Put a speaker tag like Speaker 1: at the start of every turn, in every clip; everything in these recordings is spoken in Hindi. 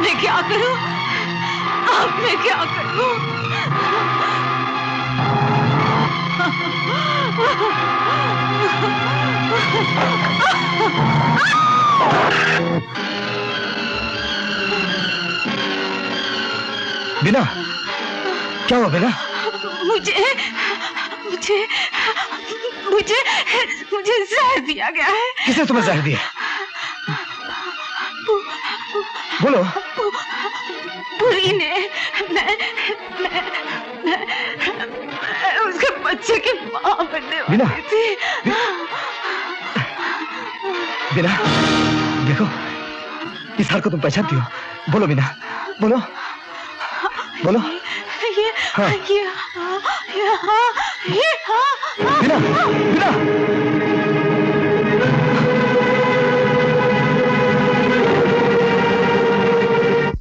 Speaker 1: मैं क्या करूं? अब मैं क्या करूं?
Speaker 2: बिना, क्या हुआ बिना?
Speaker 1: मुझे मुझे मुझे मुझे जहर दिया गया है।
Speaker 2: किसने तुम्हें जहर दिया? बोलो।
Speaker 1: पुरी ने। मैं उसके बच्चे की मां बनने वाली थी।
Speaker 2: बिना, देखो इस हार को तुम पहचानती हो? बोलो बिना, बोलो बोलो। बिना, बिना।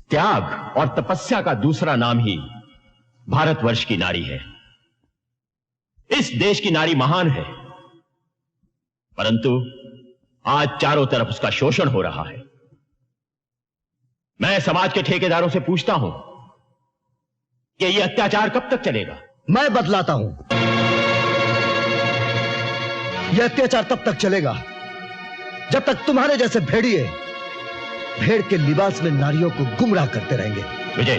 Speaker 3: त्याग और तपस्या का दूसरा नाम ही भारतवर्ष की नारी है। इस देश की नारी महान है, परंतु आज चारों तरफ उसका शोषण हो रहा है। मैं समाज के ठेकेदारों से पूछता हूं कि यह अत्याचार कब तक चलेगा?
Speaker 2: मैं बतलाता हूं। यह अत्याचार तब तक चलेगा जब तक तुम्हारे जैसे भेड़िए भेड़ के लिबास में नारियों को गुमराह करते रहेंगे।
Speaker 3: विजय,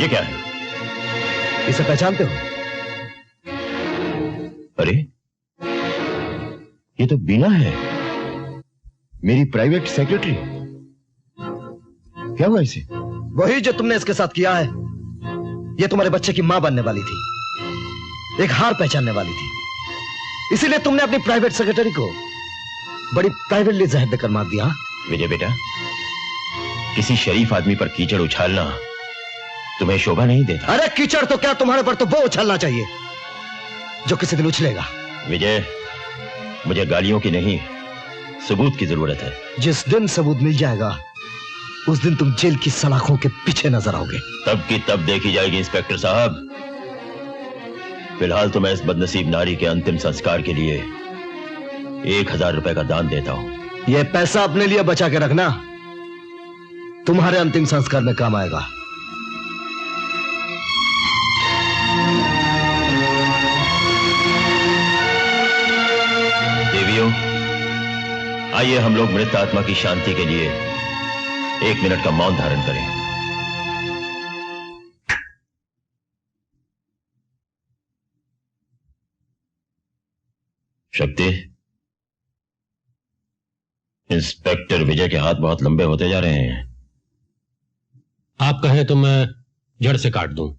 Speaker 3: ये क्या है?
Speaker 2: इसे पहचानते हो?
Speaker 3: अरे, ये तो बीना है, मेरी प्राइवेट सेक्रेटरी। क्या हुआ इसे?
Speaker 2: वही जो तुमने इसके साथ किया है। ये तुम्हारे बच्चे की मां बनने वाली थी, एक हार पहचानने वाली थी, इसीलिए तुमने अपनी प्राइवेट सेक्रेटरी को बड़ी प्राइवेटली जहर देकर मार दिया।
Speaker 3: विजय बेटा, किसी शरीफ आदमी पर कीचड़ उछालना तुम्हें शोभा नहीं देता।
Speaker 2: अरे कीचड़ तो क्या, तुम्हारे पर तो वो उछलना चाहिए जो किसी दिन उछलेगा।
Speaker 3: विजय, मुझे गालियों की नहीं, सबूत की जरूरत है।
Speaker 2: जिस दिन सबूत मिल जाएगा उस दिन तुम जेल की सलाखों के पीछे नजर आओगे।
Speaker 3: तब की तब देखी जाएगी इंस्पेक्टर साहब। फिलहाल तो मैं इस बदनसीब नारी के अंतिम संस्कार के लिए 1000 रुपए का दान देता हूं।
Speaker 2: यह पैसा अपने लिए बचा के रखना, तुम्हारे अंतिम संस्कार में काम आएगा।
Speaker 3: देवियों, आइए हम लोग मृत आत्मा की शांति के लिए 1 मिनट का मौन धारण करें। शक्ति, इंस्पेक्टर विजय के हाथ बहुत लंबे होते जा रहे हैं।
Speaker 4: आप कहें तो मैं जड़ से काट दूं।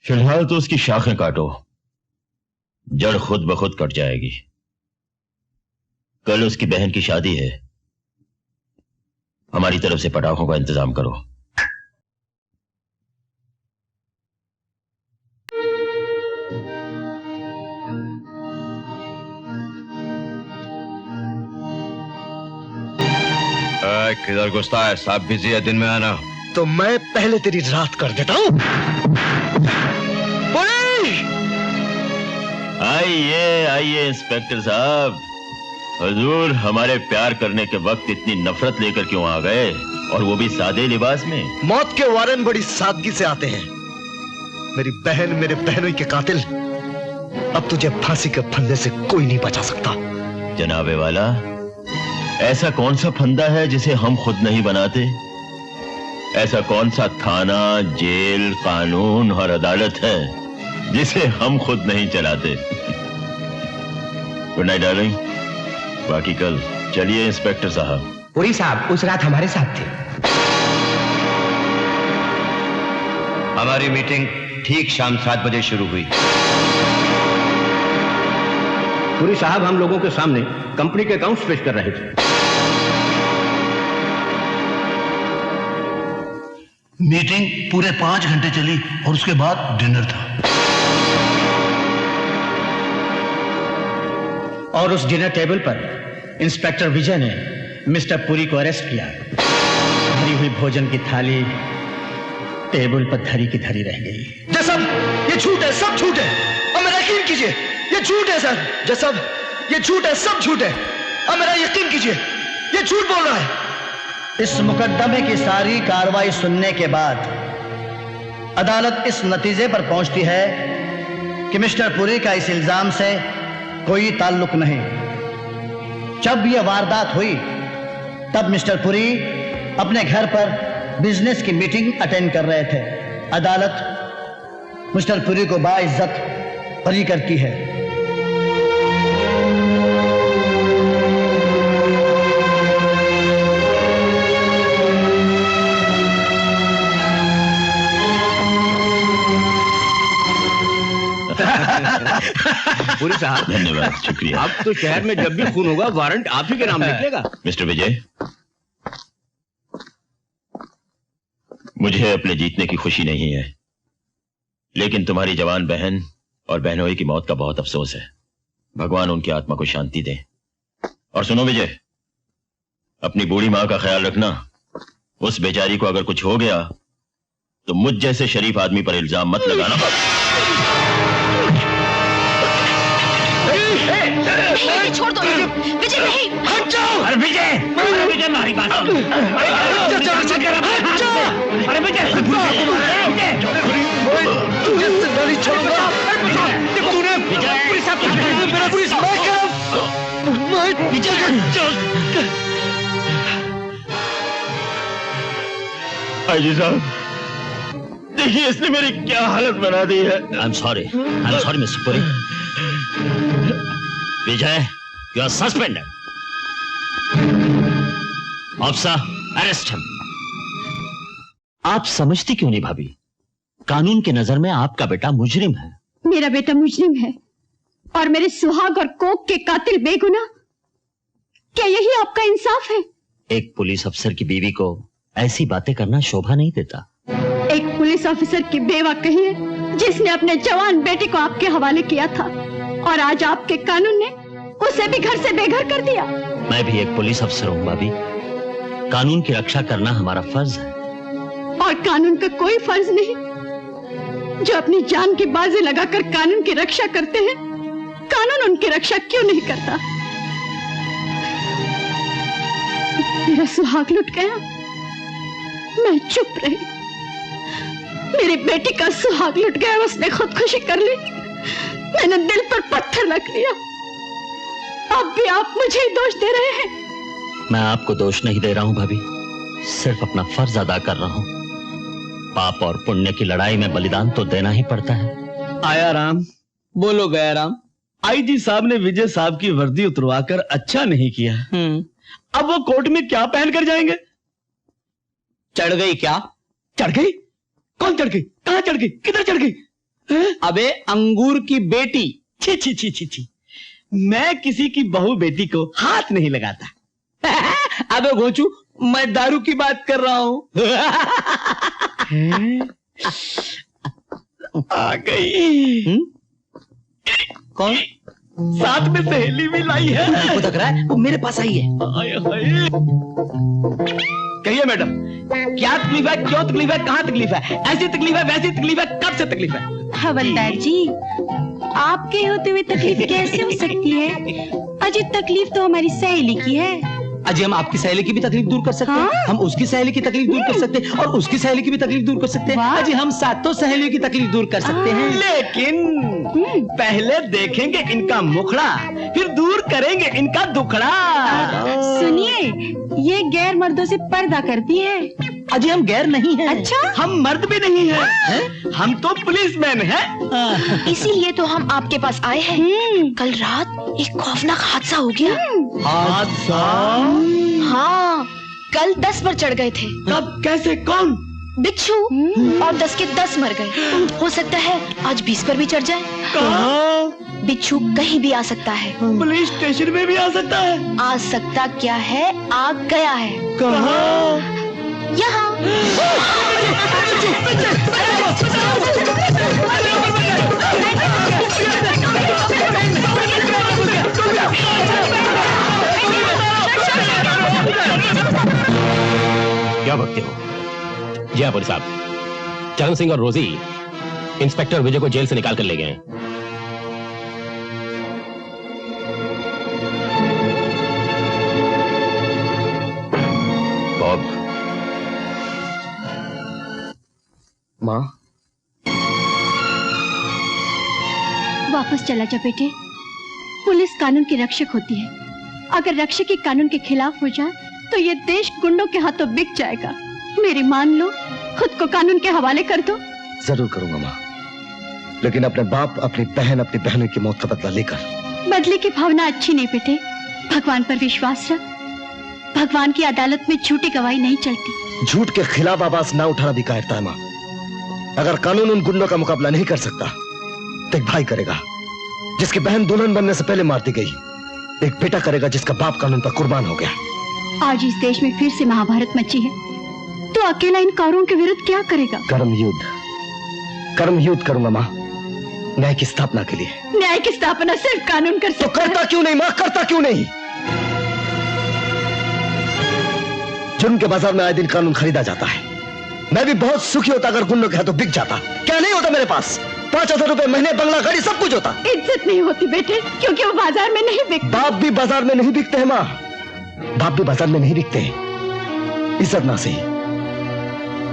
Speaker 3: फिलहाल तो उसकी शाखें काटो, जड़ खुद ब खुद कट जाएगी। कल उसकी बहन की शादी है, हमारी तरफ से पटाखों का इंतजाम करो।
Speaker 5: किधर घुसता है? साहब बिजी है, दिन में आना।
Speaker 2: तो मैं पहले तेरी रात कर देता हूं।
Speaker 3: आइए आइए इंस्पेक्टर साहब। हुजूर, हमारे प्यार करने के वक्त इतनी नफरत लेकर क्यों आ गए, और वो भी सादे लिबास में?
Speaker 2: मौत के वारन बड़ी सादगी से आते हैं। मेरी बहन, मेरे बहनों के कातिल, अब तुझे फांसी के फंदे से कोई नहीं बचा सकता।
Speaker 3: जनाबे वाला, ऐसा कौन सा फंदा है जिसे हम खुद नहीं बनाते? ऐसा कौन सा थाना, जेल, कानून और अदालत है जिसे हम खुद नहीं चलाते? गुड नाइट डार्लिंग, बाकी कल। चलिए इंस्पेक्टर साहब।
Speaker 6: पुरी साहब उस रात हमारे साथ थे।
Speaker 5: हमारी मीटिंग ठीक शाम 7 बजे शुरू हुई।
Speaker 6: पुरी साहब हम लोगों के सामने कंपनी के अकाउंट्स पेश कर रहे थे।
Speaker 7: मीटिंग पूरे 5 घंटे चली और उसके बाद डिनर था।
Speaker 6: और उस डिनर टेबल पर इंस्पेक्टर विजय ने मिस्टर पुरी को अरेस्ट किया। भरी हुई भोजन की थाली टेबल पर धरी की धरी रह गई।
Speaker 2: जसब, ये झूठ है, सब झूठ है। अब मेरा यकीन कीजिए, ये झूठ है सर। जसब, ये झूठ है, सब झूठ है। अब मेरा यकीन कीजिए, ये झूठ बोल रहा है।
Speaker 6: इस मुकदमे की सारी कार्रवाई सुनने के बाद अदालत इस नतीजे पर पहुंचती है कि मिस्टर पुरी का इस इल्जाम से कोई ताल्लुक नहीं। जब यह वारदात हुई तब मिस्टर पुरी अपने घर पर बिजनेस की मीटिंग अटेंड कर रहे थे। अदालत मिस्टर पुरी को बाइज्जत बरी करती है।
Speaker 5: पुरी साहब,
Speaker 3: धन्यवाद, शुक्रिया।
Speaker 5: अब तो शहर में जब भी खून होगा वारंट आप ही के नाम निकलेगा।
Speaker 3: मिस्टर विजय, मुझे अपने जीतने की खुशी नहीं है, लेकिन तुम्हारी जवान बहन और बहनोई की मौत का बहुत अफसोस है। भगवान उनकी आत्मा को शांति दे। और सुनो विजय, अपनी बूढ़ी मां का ख्याल रखना। उस बेचारी को अगर कुछ हो गया तो मुझ जैसे शरीफ आदमी पर इल्जाम मत लगाना।
Speaker 1: नहीं, छोड़ दो विजय, नहीं।
Speaker 6: हट जाओ। अरे विजय, विजय हमारी बात सुन। अरे विजय,
Speaker 2: जिंदगी छोड़ूंगा। तूने
Speaker 3: जी साहब, देखिए इसने मेरी क्या हालत बना दी है।
Speaker 6: I am sorry mister Puri. Vijay, you are suspended. Officer, arrest him. आप समझती क्यों नहीं भाभी? कानून की नजर में आपका बेटा मुजरिम है।
Speaker 8: मेरा बेटा मुजरिम है और मेरे सुहाग और कोक के कातिल बेगुनाह। क्या यही आपका इंसाफ है?
Speaker 6: एक पुलिस अफसर की बीवी को ऐसी बातें करना शोभा नहीं देता।
Speaker 8: एक पुलिस ऑफिसर की बेवा कहिए जिसने अपने जवान बेटे को आपके हवाले किया था और आज आपके कानून ने उसे भी घर से बेघर कर दिया।
Speaker 6: मैं भी एक पुलिस अफसर हूँ भाभी। कानून की रक्षा करना हमारा फर्ज है।
Speaker 8: और कानून का कोई फर्ज नहीं। जो अपनी जान की बाजी लगाकर कानून की रक्षा करते हैं, कानून उनकी रक्षा क्यों नहीं करता? मेरा सुहाग लुट गया, मैं चुप रही। मेरी बेटी का सुहाग लुट गया, उसने खुदकुशी कर ली। मैंने दिल पर पत्थर रख लिया। अब भी आप मुझे ही दोष दे रहे हैं।
Speaker 6: मैं आपको दोष नहीं दे रहा हूं भाभी, सिर्फ अपना फर्ज अदा कर रहा हूं। पाप और पुण्य की लड़ाई में बलिदान तो देना ही पड़ता है।
Speaker 9: आया राम, बोलो गया राम। आईजी साहब ने विजय साहब की वर्दी उतरवाकर अच्छा नहीं किया। अब वो कोर्ट में क्या पहन कर जाएंगे?
Speaker 10: चढ़ गई क्या?
Speaker 9: चढ़ गई? कौन चढ़ गई? कहां चढ़ गई? किधर चढ़ गई?
Speaker 10: अबे अंगूर की बेटी।
Speaker 9: छी छी छी छी छी, मैं किसी की बहू बेटी को हाथ नहीं लगाता।
Speaker 10: अबे घोंचू, मैं दारू की बात कर रहा हूं।
Speaker 9: आ गई।
Speaker 10: कौन?
Speaker 9: साथ में सहेली भी लाई है।
Speaker 10: वो लग रहा है वो मेरे पास आई है।
Speaker 9: आए हाय। कहिए मैडम, क्या तकलीफ है? क्यों तकलीफ है? कहाँ तकलीफ है? ऐसी तकलीफ है, वैसी तकलीफ है, कब से तकलीफ है?
Speaker 8: हवलदार जी, आपके होते हुए तकलीफ कैसे हो सकती है? अजी तकलीफ तो हमारी सहेली की है।
Speaker 10: अजी हम आपकी सहेली की भी तकलीफ दूर कर सकते हैं।
Speaker 8: हाँ?
Speaker 10: हम उसकी सहेली की तकलीफ दूर कर सकते हैं और उसकी सहेली की भी तकलीफ दूर कर सकते हैं। अजी हम सातों सहेलियों की तकलीफ दूर कर सकते हैं।
Speaker 9: लेकिन पहले देखेंगे इनका मुखड़ा, फिर दूर करेंगे इनका दुखड़ा।
Speaker 8: सुनिए, ये गैर मर्दों से पर्दा करती है।
Speaker 10: अजी हम गैर नहीं हैं।
Speaker 8: अच्छा?
Speaker 9: हम मर्द भी नहीं हैं, हम तो पुलिसमैन हैं।
Speaker 1: इसीलिए तो हम आपके पास आए हैं। कल रात एक खौफनाक हादसा हो गया।
Speaker 9: हादसा?
Speaker 1: हाँ, कल 10 पर चढ़ गए थे।
Speaker 9: कब? कैसे? कौन?
Speaker 1: बिच्छू, और 10 के 10 मर गए। हो सकता है आज 20 पर भी चढ़ जाए।
Speaker 9: कहाँ?
Speaker 1: बिच्छू कहीं भी आ सकता है।
Speaker 9: पुलिस स्टेशन में भी आ सकता है।
Speaker 1: आ सकता क्या है, आ गया है।
Speaker 9: कहाँ?
Speaker 1: यहाँ।
Speaker 4: क्या भगते हो? जी हाँ पुलिस साहब, चरण सिंह और रोजी इंस्पेक्टर विजय को जेल से निकाल कर ले गए।
Speaker 2: माँ।
Speaker 8: वापस चला जा बेटे। पुलिस कानून की रक्षक होती है। अगर रक्षक ही कानून के खिलाफ हो जाए तो ये देश गुंडों के हाथों बिक जाएगा। मेरी मान लो, खुद को कानून के हवाले कर दो।
Speaker 2: जरूर करूंगा माँ, लेकिन अपने बाप, अपनी बहन, अपनी बहनों की मौत का बदला लेकर।
Speaker 8: बदले की भावना अच्छी नहीं बेटे। भगवान पर विश्वास रख। भगवान की अदालत में झूठी गवाही नहीं चलती।
Speaker 2: झूठ के खिलाफ आवाज ना उठाना भी कायरता है माँ। अगर कानून उन गुंडों का मुकाबला नहीं कर सकता तो एक भाई करेगा जिसकी बहन दुल्हन बनने से पहले मार दी गई। एक बेटा करेगा जिसका बाप कानून पर कुर्बान हो गया।
Speaker 8: आज इस देश में फिर से महाभारत मची है, तो अकेला इन कौरवों के विरुद्ध क्या करेगा?
Speaker 2: कर्म युद्ध करूंगा माँ, न्याय की स्थापना के लिए।
Speaker 8: न्याय की स्थापना सिर्फ कानून कर सकता है।
Speaker 2: तो करता क्यों नहीं माँ, करता क्यों नहीं? जुर्म के बाजार में आए दिन कानून खरीदा जाता है। मैं भी बहुत सुखी होता अगर गुंडों के हाथों बिक जाता। क्या नहीं होता मेरे पास? 5,000 रुपए महीने, बंगला, गाड़ी, सब कुछ होता।
Speaker 8: इज्जत नहीं होती बेटे, क्योंकि वो बाजार में नहीं बिकते।
Speaker 2: बाप भी बाजार में नहीं बिकते हैं माँ, बाप भी बाजार में नहीं बिकते। इज्जत ना सही,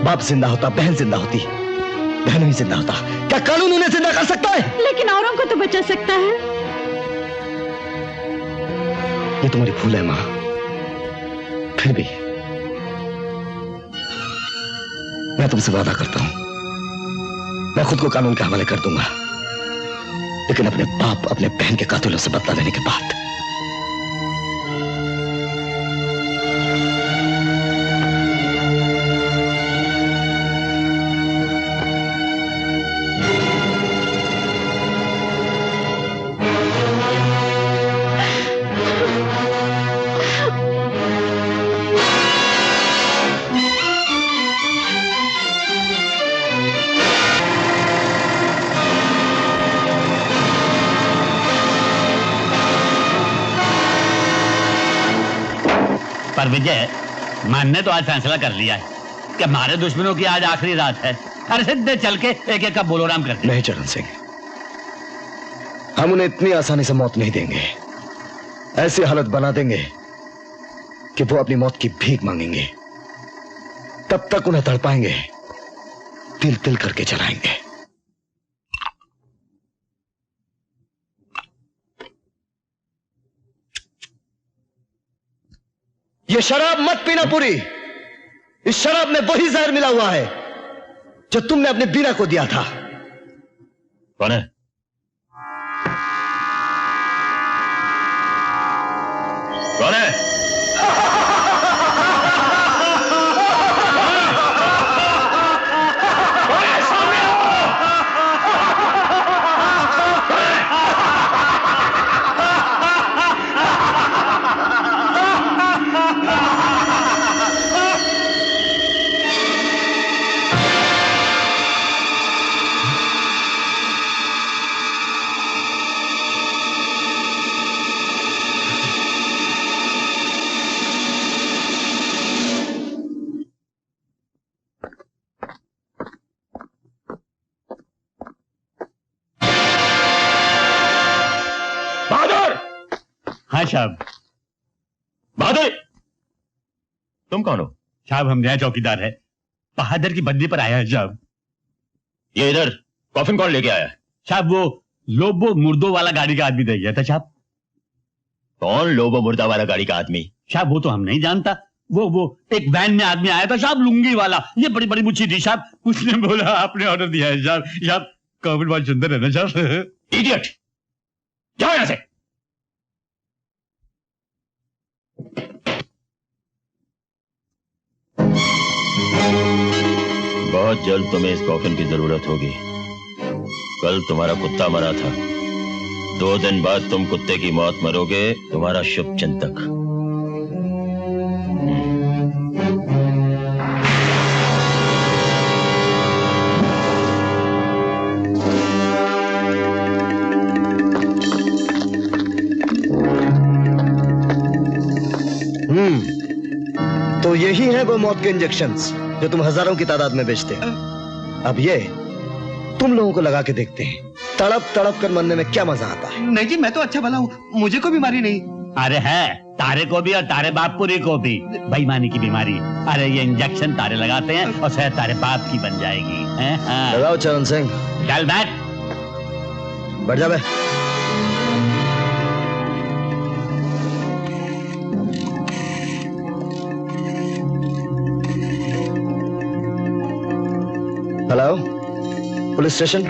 Speaker 2: बाप जिंदा होता, बहन जिंदा होती, बहन भी जिंदा होता। क्या कानून उन्हें जिंदा कर सकता है?
Speaker 8: लेकिन औरों को तो बचा सकता है।
Speaker 2: ये तुम्हारी भूल है माँ। फिर भी मैं तुमसे वादा करता हूं, मैं खुद को कानून के हवाले कर दूंगा, लेकिन अपने बाप, अपने बहन के कातिलों से बदला लेने के बाद।
Speaker 9: पर विजय, मन ने तो आज फैसला कर लिया है कि हमारे दुश्मनों की आज आखिरी रात है। हर सीधे चल के एक एक का बोलोराम करते।
Speaker 2: नहीं चरण सिंह, हम उन्हें इतनी आसानी से मौत नहीं देंगे। ऐसी हालत बना देंगे कि वो अपनी मौत की भीख मांगेंगे। तब तक उन्हें तड़पाएंगे, तिल तिल करके जलाएंगे। ये शराब मत पीना पूरी। इस शराब में वही जहर मिला हुआ है जो तुमने अपने बीना को दिया था।
Speaker 3: कौन है? कौन है?
Speaker 9: हाँ साहब।
Speaker 3: बहादुर, तुम कौन हो?
Speaker 9: साहब हम नया चौकीदार है, बहादुर की बदली पर आया है साहब।
Speaker 3: ये इधर कॉफिन कौन लेके आया?
Speaker 9: साहब वो लोबो मुर्दों वाला गाड़ी का आदमी दे गया था साहब।
Speaker 3: कौन लोबो मुर्दा वाला गाड़ी का आदमी?
Speaker 9: साहब वो तो हम नहीं जानता। वो एक वैन में आदमी आया था साहब, लुंगी वाला, ये बड़ी बड़ी मुच्छी थी साहब। उसने बोला आपने ऑर्डर दिया है साहब। साहब कॉफिन बहुत सुंदर है ना साहब।
Speaker 3: इडियट, जाओ यहां से। बहुत जल्द तुम्हें इस कॉफिन की जरूरत होगी। कल तुम्हारा कुत्ता मरा था, 2 दिन बाद तुम कुत्ते की मौत मरोगे। तुम्हारा शुभ चिंतक।
Speaker 2: तो यही है वो मौत के इंजेक्शंस जो तुम हजारों की तादाद में बेचते हो। अब ये तुम लोगों को लगा के देखते हैं, तड़प तड़प कर मरने में क्या मजा आता है।
Speaker 10: नहीं जी, मैं तो अच्छा भला हूँ, मुझे कोई बीमारी नहीं।
Speaker 9: अरे है, तारे को भी और तारे बापपुरी को भी बेईमानी की बीमारी। अरे ये इंजेक्शन तारे लगाते हैं और शायद तारे बाप की बन जाएगी। हाँ।
Speaker 2: लगाओ चरण सिंह।
Speaker 9: चल बैठ।
Speaker 2: बैठ जा बे। Hello, police station.